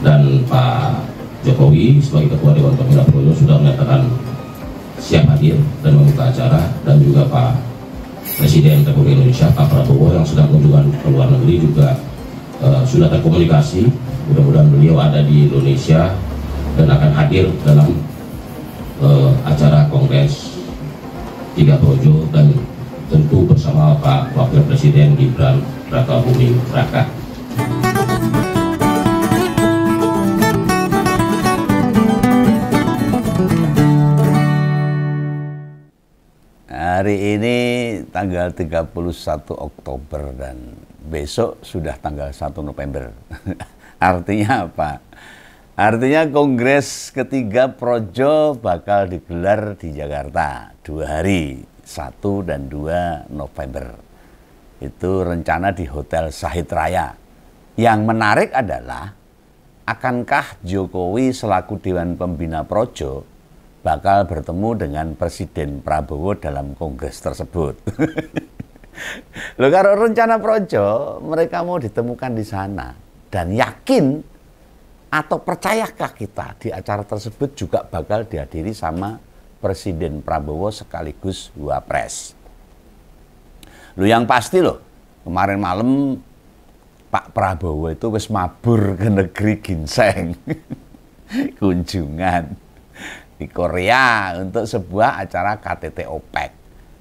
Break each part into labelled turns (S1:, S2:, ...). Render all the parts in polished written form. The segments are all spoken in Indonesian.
S1: Dan Pak Jokowi sebagai Ketua Dewan Pembina Projo sudah menyatakan siap hadir dan membuka acara, dan juga Pak Presiden Republik Indonesia Pak Prabowo yang sedang kunjungan ke luar negeri juga sudah terkomunikasi. Mudah-mudahan beliau ada di Indonesia dan akan hadir dalam acara Kongres 3 Projo, dan tentu bersama Pak Wakil Presiden Gibran Rakabuming Raka.
S2: Hari ini tanggal 31 Oktober dan besok sudah tanggal 1 November. Artinya apa? Artinya Kongres ketiga Projo bakal digelar di Jakarta 2 hari, 1 dan 2 November. Itu rencana di Hotel Sahid Raya. Yang menarik adalah, akankah Jokowi selaku Dewan Pembina Projo bakal bertemu dengan Presiden Prabowo dalam kongres tersebut? Loh, kalau rencana Projo, mereka mau ditemukan di sana. Dan yakin atau percayakah kita di acara tersebut juga bakal dihadiri sama Presiden Prabowo sekaligus Wapres? Loh, yang pasti loh, kemarin malam Pak Prabowo itu wis mabur ke negeri ginseng. Kunjungan di Korea untuk sebuah acara KTT OPEC.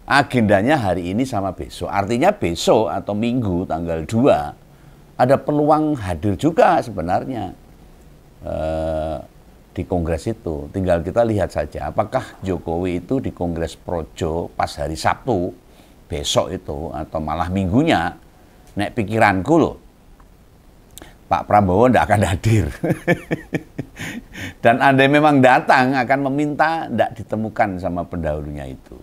S2: Agendanya hari ini sama besok. Artinya besok atau Minggu tanggal 2 ada peluang hadir juga sebenarnya di kongres itu. Tinggal kita lihat saja apakah Jokowi itu di Kongres Projo pas hari Sabtu besok itu atau malah minggunya. Nek pikiranku loh, Pak Prabowo tidak akan hadir. Dan andai memang datang akan meminta tidak ditemukan sama pendahulunya itu.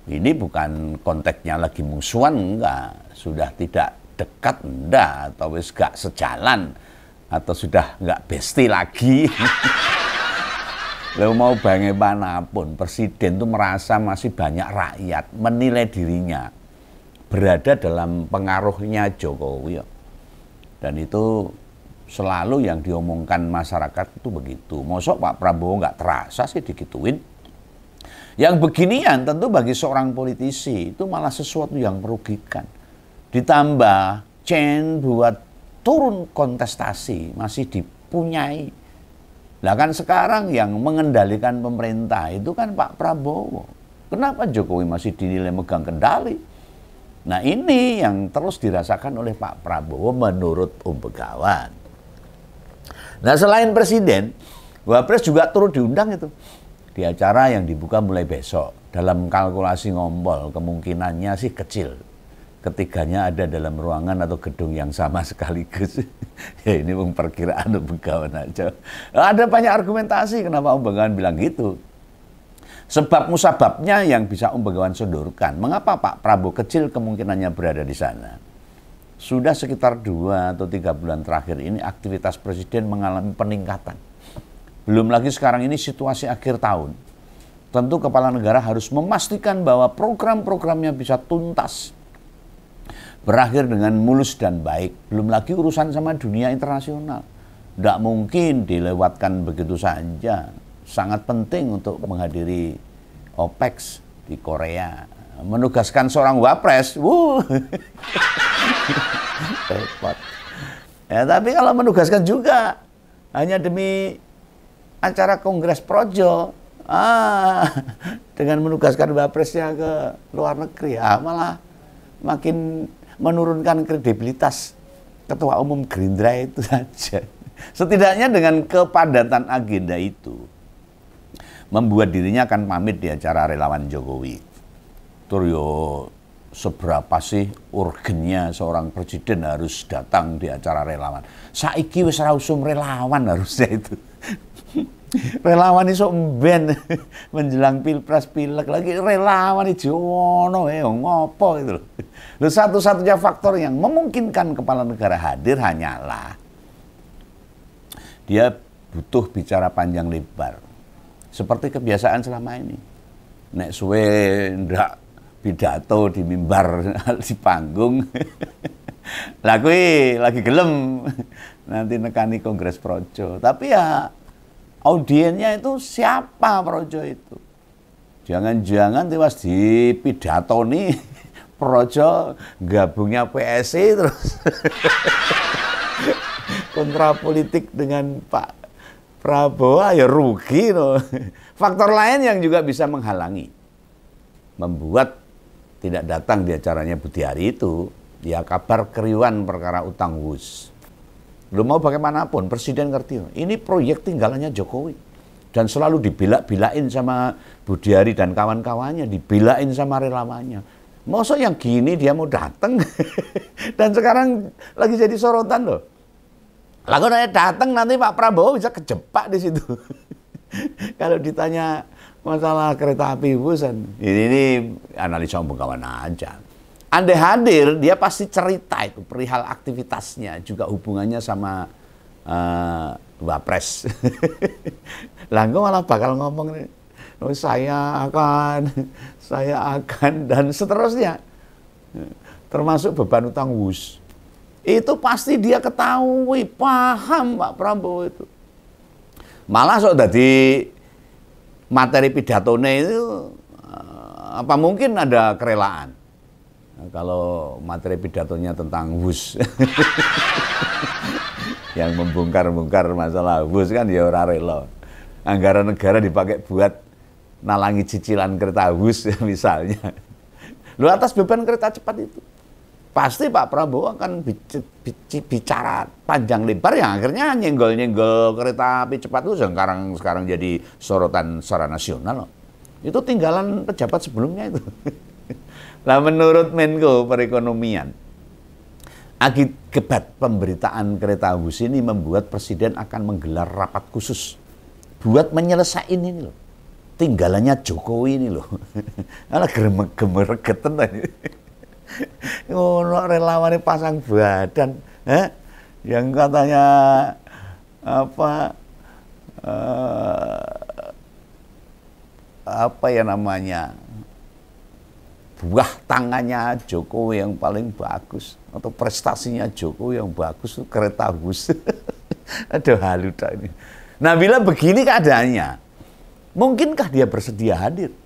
S2: Ini bukan konteksnya lagi musuhan, enggak. Sudah tidak dekat, enggak. Atau wis gak sejalan. Atau sudah enggak besti lagi. Lalu mau bagaimanapun, Presiden itu merasa masih banyak rakyat menilai dirinya berada dalam pengaruhnya Jokowi. Dan itu selalu yang diomongkan masyarakat itu begitu. Mosok Pak Prabowo nggak terasa sih digituin. Yang beginian tentu bagi seorang politisi itu malah sesuatu yang merugikan. Ditambah chain buat turun kontestasi masih dipunyai. Lah kan sekarang yang mengendalikan pemerintah itu kan Pak Prabowo. Kenapa Jokowi masih dinilai megang kendali? Nah, ini yang terus dirasakan oleh Pak Prabowo menurut Begawan. Nah, selain Presiden, Wapres juga turut diundang itu di acara yang dibuka mulai besok. Dalam kalkulasi ngompol, kemungkinannya sih kecil. Ketiganya ada dalam ruangan atau gedung yang sama sekaligus. Ya ini perkiraan Begawan aja. Ada banyak argumentasi kenapa Begawan bilang gitu. Sebab musababnya yang bisa Begawan sodorkan. Mengapa Pak Prabowo kecil kemungkinannya berada di sana? Sudah sekitar 2 atau 3 bulan terakhir ini aktivitas Presiden mengalami peningkatan. Belum lagi sekarang ini situasi akhir tahun. Tentu kepala negara harus memastikan bahwa program-programnya bisa tuntas. Berakhir dengan mulus dan baik. Belum lagi urusan sama dunia internasional. Tidak mungkin dilewatkan begitu saja. Sangat penting untuk menghadiri OPEC di Korea. Menugaskan seorang Wapres. Repot. Ya, tapi kalau menugaskan juga hanya demi acara Kongres Projo, dengan menugaskan Wapresnya ke luar negeri, malah makin menurunkan kredibilitas Ketua Umum Gerindra itu saja. Setidaknya dengan kepadatan agenda itu membuat dirinya akan pamit di acara relawan Jokowi. Turyo, seberapa sih urgennya seorang presiden harus datang di acara relawan? Saiki wis ora usum relawan harusnya itu. Relawan iso mben menjelang pilpres pilek lagi relawan iki ono ngopo itu loh. Loh, satu-satunya faktor yang memungkinkan kepala negara hadir hanyalah dia butuh bicara panjang lebar. Seperti kebiasaan selama ini. Nek suwe ndak pidato di mimbar di panggung Lah kuwi lagi gelem nanti nekani Kongres Projo. Tapi ya audiennya itu siapa Projo itu? Jangan-jangan tewas di pidatoni Projo gabungnya PSI terus kontra politik dengan Pak Prabowo ya rugi loh. Faktor lain yang juga bisa menghalangi membuat tidak datang di acaranya Budiari itu ya kabar keriuan perkara utang WUS. Lu mau bagaimanapun presiden ngerti ini proyek tinggalannya Jokowi dan selalu dibela-belain sama Budiari dan kawan-kawannya, dibelain sama relawannya. Masa yang gini dia mau datang dan sekarang lagi jadi sorotan loh. Lah kalau datang nanti Pak Prabowo bisa kejebak di situ. Kalau ditanya masalah kereta api Wusan, ini analisa kawan aja. Andai hadir, dia pasti cerita itu perihal aktivitasnya, juga hubungannya sama Wapres. Lah engko malah bakal ngomong, oh, saya akan dan seterusnya. Termasuk beban utang WUS. Itu pasti dia ketahui, paham Pak Prabowo itu. Malah sok dadi materi pidatone itu apa mungkin ada kerelaan. Nah, kalau materi pidatonya tentang WUS yang membongkar-bongkar masalah WUS kan ya ora rela. Anggaran negara dipakai buat nalangi cicilan kereta WUS misalnya. Lu atas beban kereta cepat itu pasti Pak Prabowo akan bicara panjang lebar yang akhirnya nyenggol-nyenggol kereta api cepat itu sekarang jadi sorotan secara nasional. Itu tinggalan pejabat sebelumnya itu. Nah, menurut Menko Perekonomian, akibat pemberitaan kereta WUS ini membuat Presiden akan menggelar rapat khusus buat menyelesaikan ini loh. Tinggalannya Jokowi ini loh. Malah gemer-geten tadi. Ngono relawannya pasang badan, yang katanya apa ya namanya, buah tangannya Jokowi yang paling bagus atau prestasinya Jokowi yang bagus itu kereta WUS. Aduh halu dah ini. Nah bila begini keadaannya, mungkinkah dia bersedia hadir?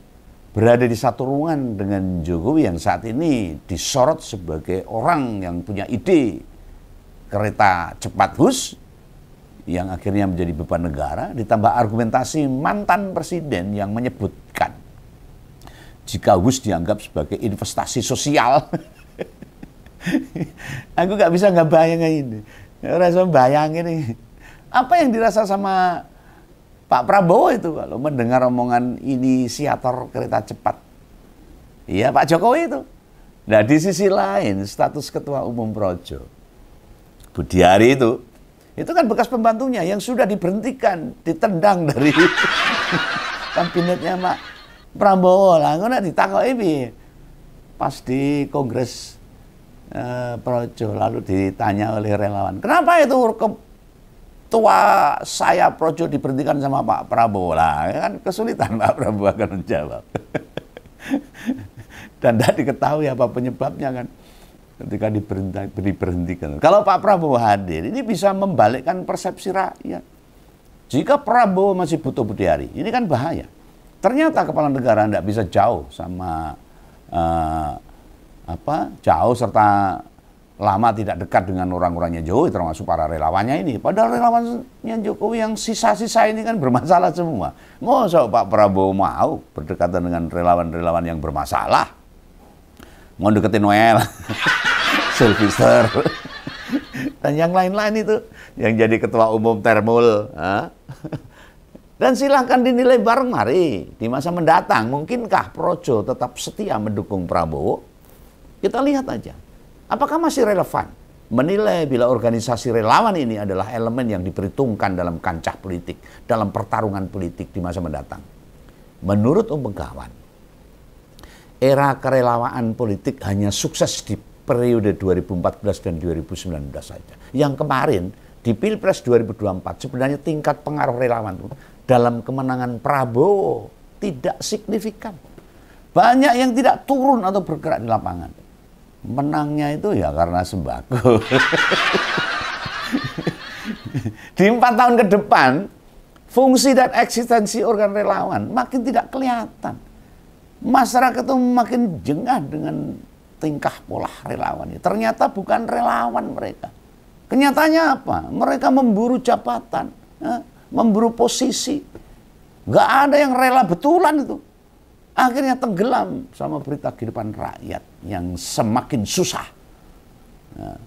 S2: Berada di satu ruangan dengan Jokowi yang saat ini disorot sebagai orang yang punya ide kereta cepat WUS yang akhirnya menjadi beban negara, ditambah argumentasi mantan presiden yang menyebutkan jika WUS dianggap sebagai investasi sosial. Aku nggak bisa nggak bayangin ini, rasa bayangin ini apa yang dirasa sama Pak Prabowo itu kalau mendengar omongan inisiator kereta cepat. Iya Pak Jokowi itu. Nah di sisi lain status ketua umum Projo Budiari itu kan bekas pembantunya yang sudah diberhentikan, ditendang dari kabinetnya Pak Prabowo lah. Ngono ditakoki pas di Kongres Projo lalu ditanya oleh relawan, kenapa itu tua saya Projo diberhentikan sama Pak Prabowo lah, kan kesulitan Pak Prabowo akan menjawab. Dan tidak diketahui apa penyebabnya kan ketika diberhentikan. Kalau Pak Prabowo hadir, ini bisa membalikkan persepsi rakyat. Jika Prabowo masih butuh Budiari, ini kan bahaya. Ternyata kepala negara tidak bisa jauh sama jauh serta lama tidak dekat dengan orang-orangnya Jokowi, termasuk para relawannya ini. Padahal relawannya Jokowi yang sisa-sisa ini kan bermasalah semua. Masa Pak Prabowo mau berdekatan dengan relawan-relawan yang bermasalah? Mau deketin Noel, Sylvester, dan yang lain-lain itu, yang jadi ketua umum Termul. Dan silahkan dinilai bareng mari, di masa mendatang, mungkinkah Projo tetap setia mendukung Prabowo? Kita lihat aja. Apakah masih relevan menilai bila organisasi relawan ini adalah elemen yang diperhitungkan dalam kancah politik, dalam pertarungan politik di masa mendatang? Menurut Begawan, era kerelawaan politik hanya sukses di periode 2014 dan 2019 saja. Yang kemarin di Pilpres 2024 sebenarnya tingkat pengaruh relawan dalam kemenangan Prabowo tidak signifikan. Banyak yang tidak turun atau bergerak di lapangan. Menangnya itu ya karena sembako. Di 4 tahun ke depan, fungsi dan eksistensi organ relawan makin tidak kelihatan. Masyarakat itu makin jengah dengan tingkah pola relawan. Ternyata bukan relawan mereka. Kenyataannya apa? Mereka memburu jabatan, memburu posisi. Nggak ada yang rela betulan itu. Akhirnya tenggelam sama berita kehidupan rakyat yang semakin susah. Nah,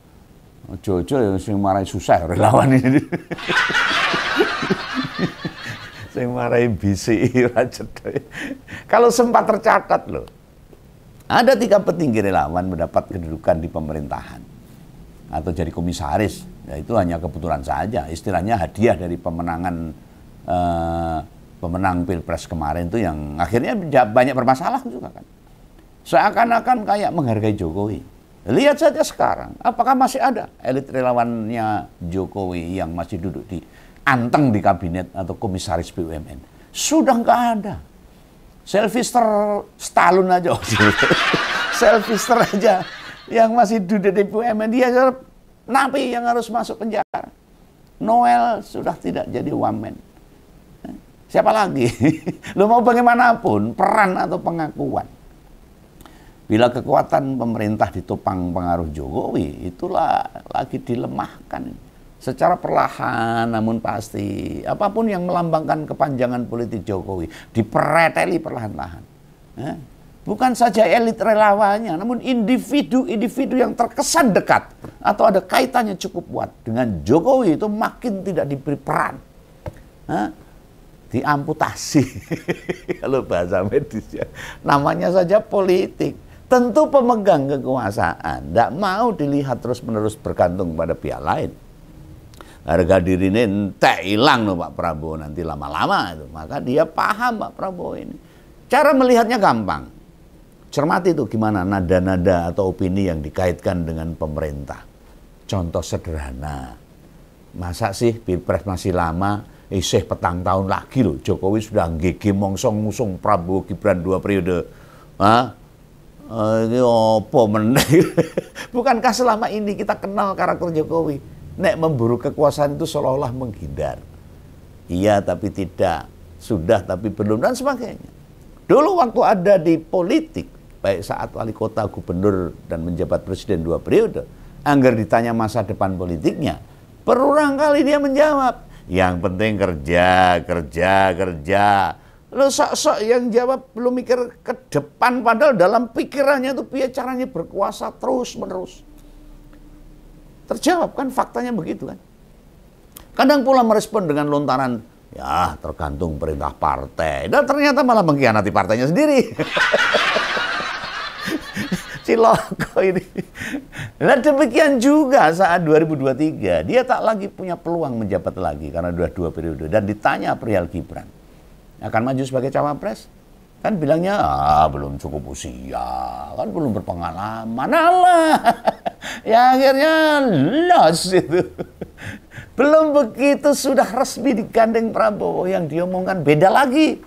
S2: Jojo yang sing marahi susah relawan ini. Sing marahi BCI Kalau sempat tercatat loh, ada 3 petinggi relawan mendapat kedudukan di pemerintahan atau jadi komisaris. Ya, itu hanya kebetulan saja. Istilahnya hadiah dari pemenangan pemenang Pilpres kemarin itu yang akhirnya banyak bermasalah juga kan. Seakan-akan kayak menghargai Jokowi. Lihat saja sekarang, apakah masih ada elit relawannya Jokowi yang masih duduk di anteng di kabinet atau komisaris BUMN? Sudah nggak ada. Sylvester Stallone aja, Sylvester aja yang masih duduk di BUMN, dia napi yang harus masuk penjara. Noel sudah tidak jadi wamen. Siapa lagi? Lo mau bagaimanapun peran atau pengakuan. Bila kekuatan pemerintah ditopang pengaruh Jokowi, itulah lagi dilemahkan. Secara perlahan namun pasti, apapun yang melambangkan kepanjangan politik Jokowi, dipereteli perlahan-lahan. Bukan saja elit relawannya, namun individu-individu yang terkesan dekat atau ada kaitannya cukup kuat dengan Jokowi itu makin tidak diberi peran. Diamputasi. Kalau bahasa medisnya, namanya saja politik. Tentu pemegang kekuasaan tidak mau dilihat terus-menerus bergantung pada pihak lain. Harga diri ini entek hilang loh Pak Prabowo nanti lama-lama itu. Maka dia paham Pak Prabowo ini. Cara melihatnya gampang. Cermati itu gimana nada-nada atau opini yang dikaitkan dengan pemerintah. Contoh sederhana. Masa sih Pilpres masih lama, isih petang tahun lagi loh. Jokowi sudah nggege mongsong ngusung Prabowo Gibran 2 periode. Ini apa meneh? Bukankah selama ini kita kenal karakter Jokowi? Nek memburu kekuasaan itu seolah-olah menghindar. Iya tapi tidak, sudah tapi belum dan sebagainya. Dulu waktu ada di politik, baik saat wali kota, gubernur dan menjabat presiden 2 periode, anggar ditanya masa depan politiknya, berulang kali dia menjawab, yang penting kerja, kerja, kerja. Lo sok-sok yang jawab belum mikir ke depan, padahal dalam pikirannya itu biar caranya berkuasa terus-menerus. Terjawab kan, faktanya begitu kan. Kadang pula merespon dengan lontaran, ya tergantung perintah partai. Dan ternyata malah mengkhianati partainya sendiri. Ciloko ini. Nah demikian juga saat 2023, dia tak lagi punya peluang menjabat lagi karena sudah 2 periode. Dan ditanya perihal Gibran, akan maju sebagai cawapres? Kan bilangnya, belum cukup usia, kan belum berpengalaman. Alah, ya akhirnya los itu. Belum begitu sudah resmi digandeng Prabowo, yang diomongkan beda lagi.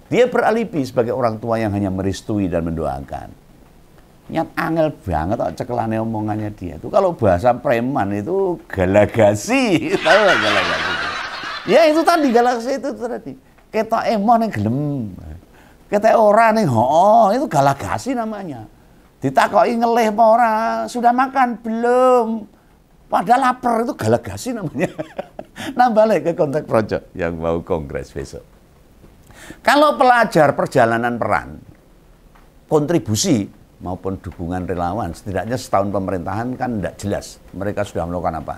S2: Dia beralibi sebagai orang tua yang hanya merestui dan mendoakan. Nyat angel banget cekelane omongannya dia. Itu kalau bahasa preman itu galagasi, tahu gak galagasi? Ya itu tadi galagasi itu tadi. Kita emoh ning gelem. Kita ora ning itu galagasi namanya. Ditakoki ngelih apa ora, sudah makan belum? Padahal lapar, itu galagasi namanya. Nah balik ke konteks project yang mau kongres besok. Kalau pelajar perjalanan peran, kontribusi maupun dukungan relawan, setidaknya setahun pemerintahan kan tidak jelas mereka sudah melakukan apa.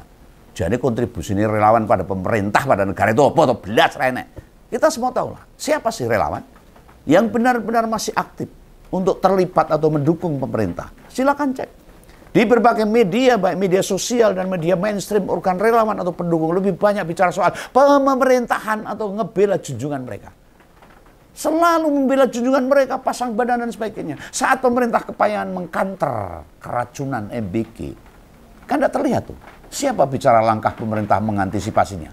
S2: Jadi kontribusi ini relawan pada pemerintah, pada negara itu apa atau belas renek. Kita semua tahu lah, siapa sih relawan yang benar-benar masih aktif untuk terlibat atau mendukung pemerintah. Silakan cek. Di berbagai media, baik media sosial dan media mainstream, organ relawan atau pendukung lebih banyak bicara soal pemerintahan atau ngebela junjungan mereka. Selalu membela junjungan mereka, pasang badan dan sebagainya. Saat pemerintah kepayahan mengkanter keracunan MBG, kan tidak terlihat tuh. Siapa bicara langkah pemerintah mengantisipasinya?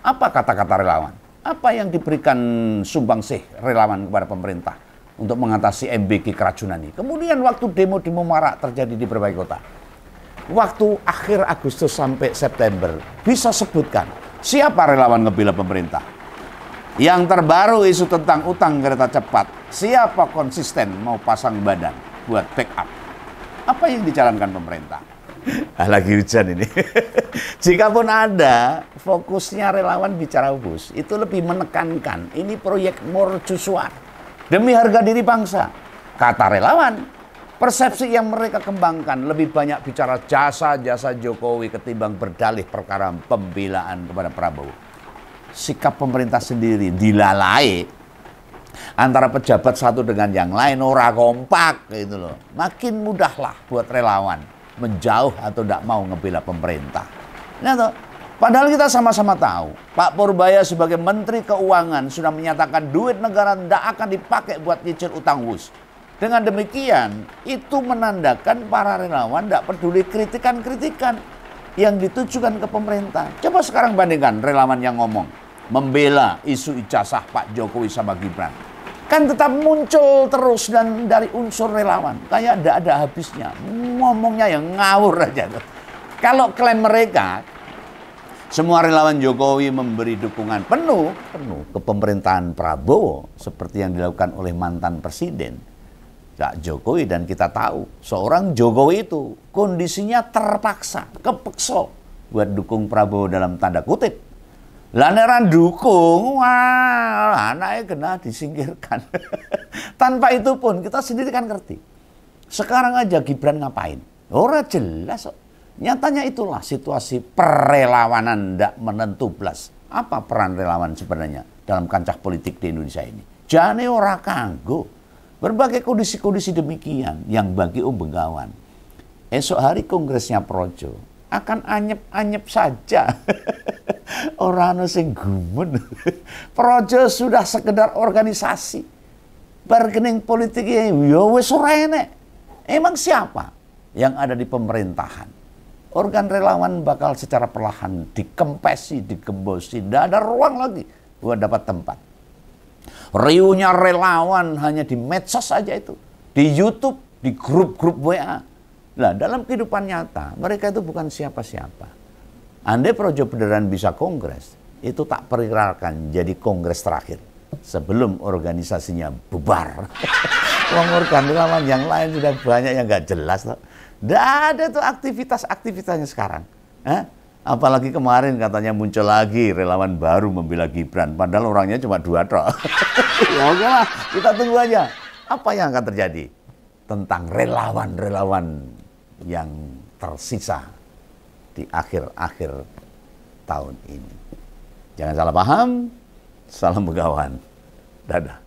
S2: Apa kata-kata relawan? Apa yang diberikan sumbangsih relawan kepada pemerintah untuk mengatasi MBG keracunan ini. Kemudian waktu demo-demo marak terjadi di berbagai kota, waktu akhir Agustus sampai September, bisa sebutkan siapa relawan ngebela pemerintah? Yang terbaru isu tentang utang kereta cepat, siapa konsisten mau pasang badan buat backup? Apa yang dijalankan pemerintah? Lagi hujan ini. Jikapun ada, fokusnya relawan bicara bus, itu lebih menekankan ini proyek mercusuar demi harga diri bangsa. Kata relawan, persepsi yang mereka kembangkan lebih banyak bicara jasa-jasa Jokowi ketimbang berdalih perkara pembelaan kepada Prabowo. Sikap pemerintah sendiri dilalai antara pejabat satu dengan yang lain, ora kompak gitu loh. Makin mudahlah buat relawan menjauh atau tidak mau ngebela pemerintah. Nah, toh, padahal kita sama-sama tahu, Pak Purbaya sebagai Menteri Keuangan sudah menyatakan duit negara tidak akan dipakai buat nyicil utang WUS. Dengan demikian, itu menandakan para relawan tidak peduli kritikan-kritikan yang ditujukan ke pemerintah. Coba sekarang bandingkan relawan yang ngomong, membela isu ijazah Pak Jokowi sama Gibran. Kan tetap muncul terus dan dari unsur relawan. Kayak tidak ada habisnya. Ngomongnya yang ngawur aja. Kalau klaim mereka, semua relawan Jokowi memberi dukungan penuh ke pemerintahan Prabowo. Seperti yang dilakukan oleh mantan presiden Pak Jokowi. Dan kita tahu, seorang Jokowi itu kondisinya terpaksa, kepeksa buat dukung Prabowo dalam tanda kutip. Laneran dukung, wah anaknya kena disingkirkan. Tanpa itu pun kita sendiri kan ngerti. Sekarang aja Gibran ngapain? Ora jelas. Nyatanya itulah situasi perelawanan ndak menentu blas. Apa peran relawan sebenarnya dalam kancah politik di Indonesia ini? Jane ora kanggo. Berbagai kondisi-kondisi demikian yang bagi Bengawan. Esok hari kongresnya Projo akan anyep-anyep saja. Orang sing gumun. Projo sudah sekedar organisasi. Bargaining politiknya ya wis ora enek. Emang siapa yang ada di pemerintahan? Organ relawan bakal secara perlahan dikempesi, digembosi. Tidak ada ruang lagi buat dapat tempat. Riuhnya relawan hanya di medsos saja itu. Di YouTube, di grup-grup WA. Nah, dalam kehidupan nyata, mereka itu bukan siapa-siapa. Andai Projo beneran bisa kongres, itu tak perkirakan jadi kongres terakhir sebelum organisasinya bubar. Organ relawan yang lain sudah banyak yang nggak jelas. Nggak ada tuh aktivitasnya sekarang. Apalagi kemarin katanya muncul lagi relawan baru membela Gibran, padahal orangnya cuma 2 tok. Ya oke lah, kita tunggu aja apa yang akan terjadi tentang relawan-relawan yang tersisa di akhir-akhir tahun ini. Jangan salah paham, salam Bengawan. Dadah.